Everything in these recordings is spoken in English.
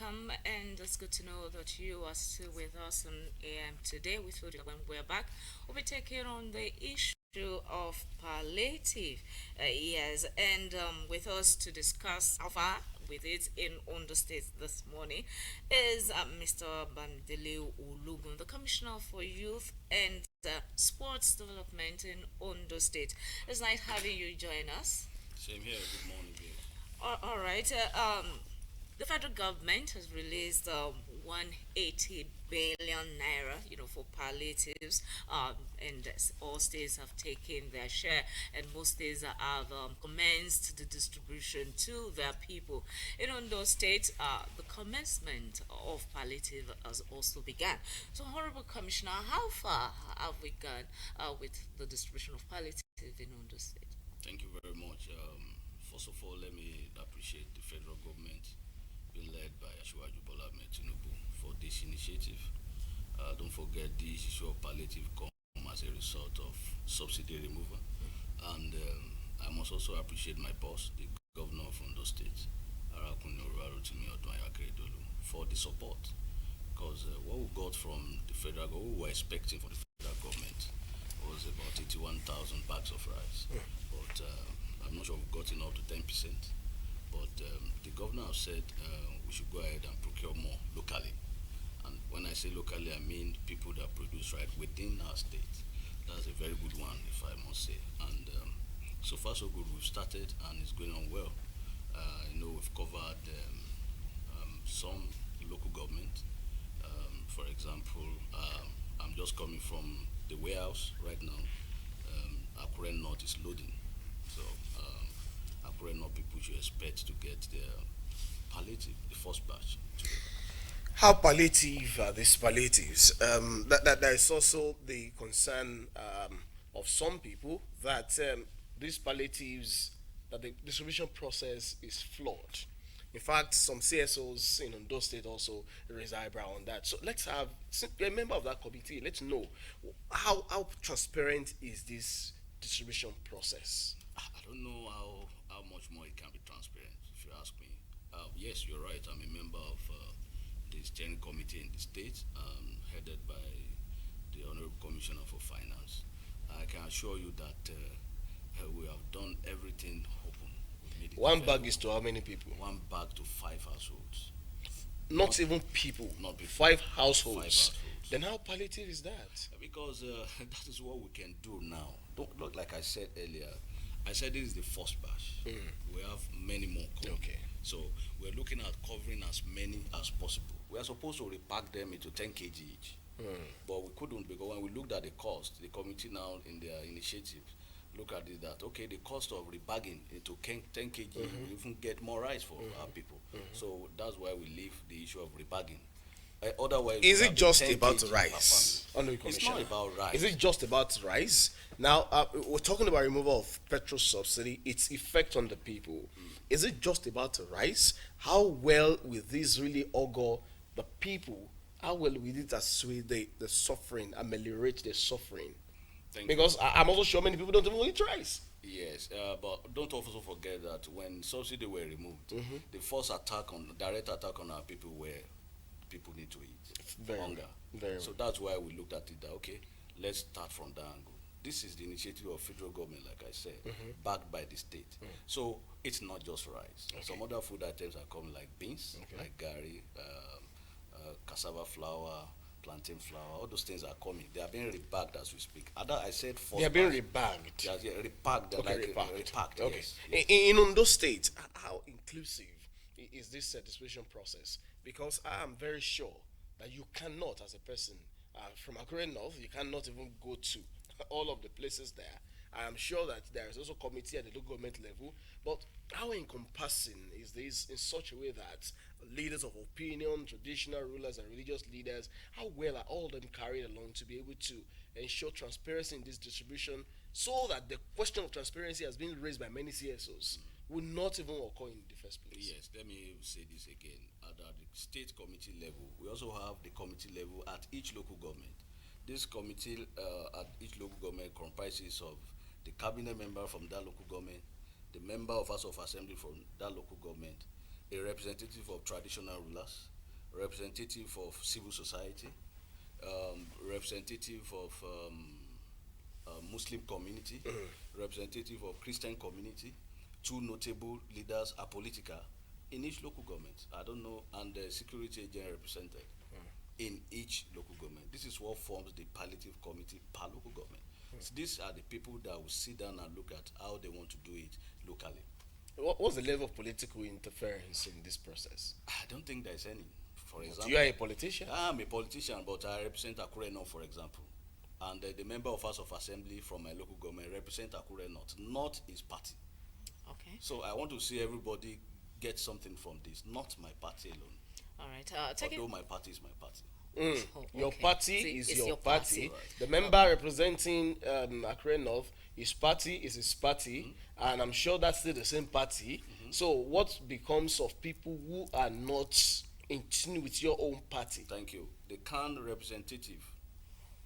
welcome, and it's good to know that you are still with us on AM today. We told you that when we're back, we'll be taking on the issue of palliative. Yes, and with us to discuss how far with it in Ondo State this morning is Mr. Bamidele Ologun, the Commissioner for Youth and Sports Development in Ondo State. It's nice having you join us. Same here. Good morning, babe. All right. The federal government has released 180 billion naira, for palliatives, and all states have taken their share, and most states have commenced the distribution to their people. In Ondo State, the commencement of palliative has also begun. So, Honorable Commissioner, how far have we gone with the distribution of palliative in Ondo State? Thank you very much. First of all, let me appreciate the federal government being led by Asiwaju Bola Ahmed Tinubu for this initiative. Don't forget the issue of palliative come as a result of subsidy removal. And I must also appreciate my boss, the governor of Ondo State, Arakunle Olurarotimi Odunayakeredolu, for the support. Because what we got from the federal government, what we were expecting from the federal government was about 81,000 bags of rice. But I'm not sure we've gotten up to 10%. But the governor has said we should go ahead and procure more locally. And when I say locally, I mean people that produce right within our state. That's a very good one, if I must say. And so far, so good. We've started and it's going on well. We've covered some local government. For example, I'm just coming from the warehouse right now. Akure North is loading. So Akure North people should expect to get their palliative, the first batch. How palliative are these palliatives? That there is also the concern of some people that these palliatives, that the distribution process is flawed. In fact, some CSOs in Ondo State also raise eyebrow on that. So let's have a member of that committee. Let's know how transparent is this distribution process. I don't know how much more it can be transparent, if you ask me. Yes, you're right. I'm a member of the steering committee in the state, headed by the Honorable Commissioner for Finance. I can assure you that we have done everything open. One bag is to how many people? One bag to 5 households. Not even people. Not before. Five households. 5 households. Then how palliative is that? Because that is what we can do now. Don't look like I said earlier. I said this is the first batch. We have many more coming. Okay. So we're looking at covering as many as possible. We are supposed to repack them into 10 kg each. But we couldn't because when we looked at the cost, the committee now in their initiative look at it that okay, the cost of rebagging into 10 kg will even get more rice for our people. So that's why we leave the issue of rebagging. Otherwise, Is we it have just 10 about kg per rice? family. It's not about rice. Is it just about rice? Now, we're talking about removal of petrol subsidy, its effect on the people. Is it just about rice? How well will this really augur the people? How well will it assuage the suffering, ameliorate the suffering? Thank you. Because I'm also sure many people don't even eat rice. Yes, but don't also forget that when subsidy were removed, the first direct attack on our people were people need to eat. Very Hunger. very So that's why we looked at it that okay, let's start from that angle. This is the initiative of federal government, like I said, backed by the state. So it's not just rice. Some other food items are coming like beans, like gari, cassava flour, plantain flour. All those things are coming. They are being rebagged as we speak. I said They are being rebagged. Yeah, repacked. Okay, Like repacked. Okay. Yes. Yes. In Ondo State, how inclusive is this distribution process? Because I am very sure that you cannot, as a person from Akure North, you cannot even go to all of the places there. I am sure that there is also committee at the local government level, but how encompassing is this in such a way that leaders of opinion, traditional rulers, and religious leaders, how well are all of them carried along to be able to ensure transparency in this distribution so that the question of transparency has been raised by many CSOs will not even occur in the first place? Yes, let me say this again. At the state committee level, we also have the committee level at each local government. This committee at each local government comprises of the cabinet member from that local government, the member of House of Assembly from that local government, a representative of traditional rulers, representative of civil society, representative of Muslim community, representative of Christian community, two notable leaders are political in each local government. I don't know, and the security agent represented in each local government. This is what forms the palliative committee per local government. So these are the people that will sit down and look at how they want to do it locally. What's the level of political interference in this process? I don't think there's any. For example, You are a politician. I'm a politician, but I represent Akure North, for example. And the member of House of Assembly from my local government represent Akure North, not his party. Okay. So I want to see everybody get something from this, not my party alone. All right. Although my party is my party. Oh, Your okay. party So is it's your party. Right. The member representing Akure North, his party is his party, and I'm sure that's still the same party. So what becomes of people who are not in tune with your own party? Thank you. The Khan representative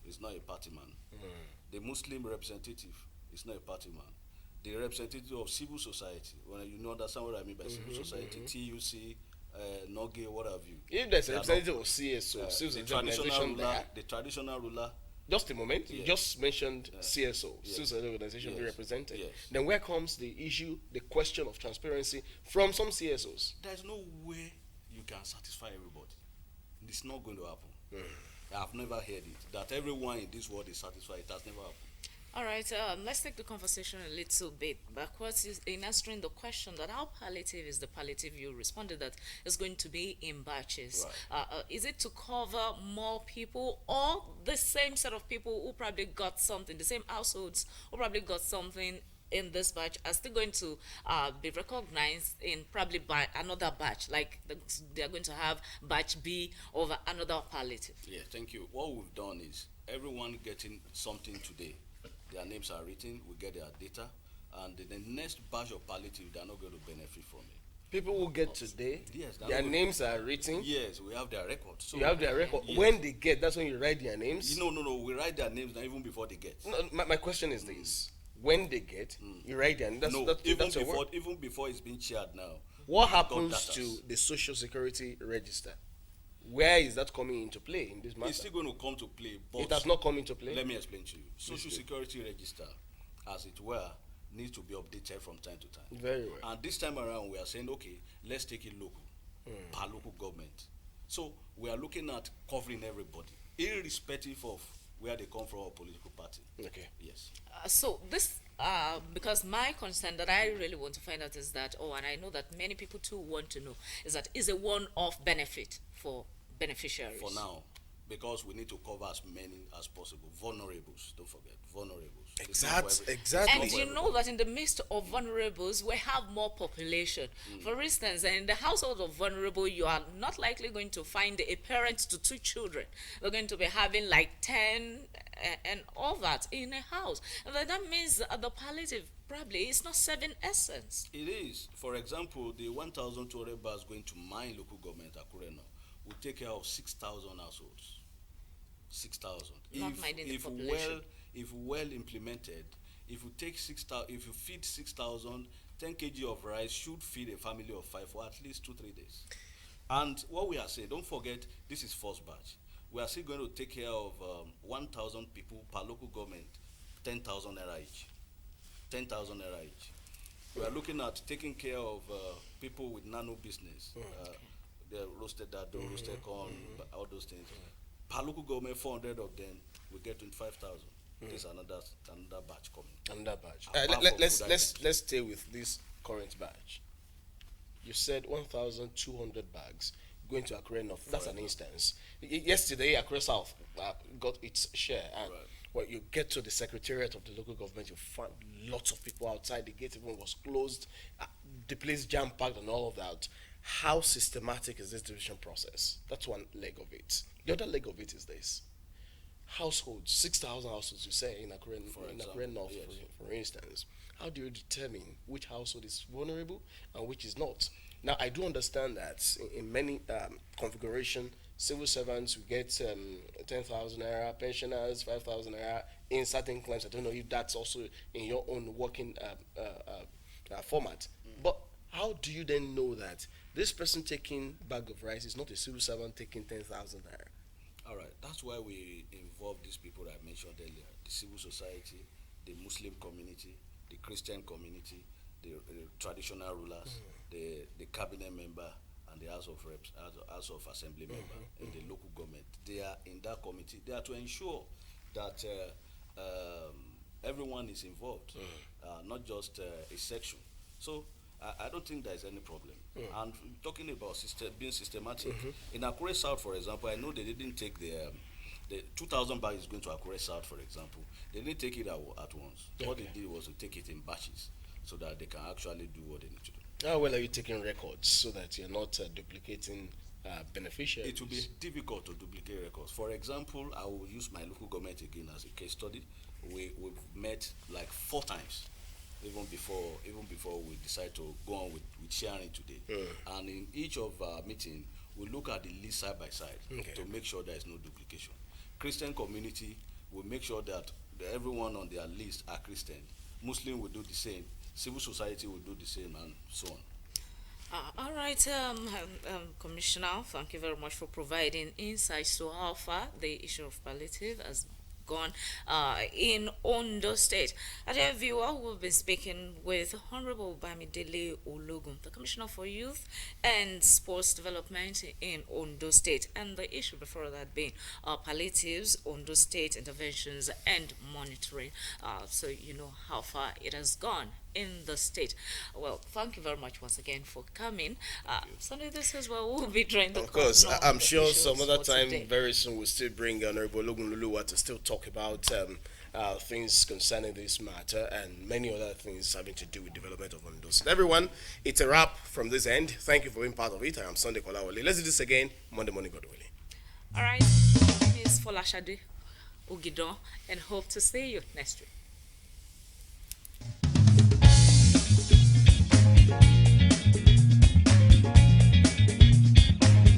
is not a party man. The Muslim representative is not a party man. The representative of civil society, when you understand what I mean by civil society, TUC, Noge, what have you. If there's a They are not- representative of CSO, the civil traditional organization ruler, there, the traditional ruler. just a moment, you Yes. just mentioned CSO, Yes. civil society organization being Yes. represented. Yes. Then where comes the issue, the question of transparency from some CSOs? There's no way you can satisfy everybody. It's not going to happen. I've never heard it. That everyone in this world is satisfied. It has never happened. All right, let's take the conversation a little bit backwards in answering the question that how palliative is the palliative. You responded that it's going to be in batches. Right. Is it to cover more people or the same set of people who probably got something, the same households who probably got something in this batch are still going to be recognized in probably by another batch, like they're going to have batch B over another palliative? Yeah, thank you. What we've done is everyone getting something today. Their names are written, we get their data, and the next batch of palliative, they're not going to benefit from it. People who get today, Yes, their names are written. Yes, we have their records. So You have their record. Yes. When they get, that's when you write their names. No. We write their names now even before they get. No, my question is this: when they get, you write their names. No, That's your before work. even before it's been shared now. What got happens datas. to the social security register? Where is that coming into play in this matter? It's still going to come to play, but It has not come into play. let me explain to you. Social Security Register, as it were, needs to be updated from time to time. Very well. And this time around, we are saying, okay, let's take it local, per local government. So we are looking at covering everybody, irrespective of where they come from or political party. Okay. Yes. So this, because my concern that I really want to find out is that, and I know that many people too want to know, is that is a one-off benefit for beneficiaries. For now, because we need to cover as many as possible. Vulnerables, don't forget, vulnerables. It's not for every- Exactly. And you know that in the midst of vulnerables, we have more population. For instance, in the household of vulnerable, you are not likely going to find a parent to 2 children. They're going to be having like 10 and all that in a house. And then that means the palliative probably is not serving essence. It is. For example, the 1,200 bars going to my local government, Akure now, will take care of 6,000 households. 6,000. Not minding the population. If well implemented, if you take 6,000, if you feed 6,000, 10 kg of rice should feed a family of 5 for at least 2-3 days. And what we are saying, don't forget, this is first batch. We are still going to take care of 1,000 people per local government, 10,000 naira each. 10,000 naira each. We are looking at taking care of people with nano business. The roasted dado, roasted corn, all those things. Per local government, 400 of them, we get 25,000. There's another batch coming. Another batch. Apart from Let's food let's stay with this current batch. You said 1,200 bags going to Akure North. That's an instance. Yesterday, Akure South got its share, and Right. when you get to the secretariat of the local government, you find lots of people outside. The gate even was closed. The place jam packed and all of that. How systematic is this division process? That's one leg of it. The other leg of it is this: households, 6,000 households. You say in Akure North, yes. for instance. How do you determine which household is vulnerable and which is not? Now, I do understand that in many configuration, civil servants will get 10,000 naira, pensioners 5,000 naira in certain claims. I don't know if that's also in your own working format. But how do you then know that this person taking bag of rice is not a civil servant taking 10,000 naira? All right, that's why we involve these people I mentioned earlier: the civil society, the Muslim community, the Christian community, the traditional rulers, the cabinet member, and the House of Reps, House of Assembly member, and the local government. They are in that committee. They are to ensure that everyone is involved, not just a section. So I don't think there is any problem. And talking about being systematic, in Akure South, for example, I know they didn't take the 2,000 bags is going to Akure South, for example. They didn't take it at once. Okay. What they did was to take it in batches so that they can actually do what they need to do. How well are you taking records so that you're not duplicating beneficiaries? It will be difficult to duplicate records. For example, I will use my local government again as a case study. We've met like 4 times even before we decide to go on with sharing today. And in each of our meeting, we look at the list side by side to make sure there is no duplication. Christian community will make sure that everyone on their list are Christian. Muslim will do the same. Civil society will do the same, and so on. All right, Commissioner, thank you very much for providing insights to how far the issue of palliative has gone in Ondo State. As a viewer, we've been speaking with Honorable Bamidele Ologun, the Commissioner for Youth and Sports Development in Ondo State, and the issue before that being palliatives, Ondo State interventions and monitoring. So you know how far it has gone in the state. Well, thank you very much once again for coming. Sunday, this is where we'll be trying to. Of course, I'm sure some other time very soon we'll still bring Honorable Ologun Luluwa to still talk about things concerning this matter and many other things having to do with development of Ondo. So everyone, it's a wrap from this end. Thank you for being part of it. I am Sunday Kolawole. Let's do this again Monday morning, God willing. All right, my name is Folashade Ogidon, and hope to see you next week.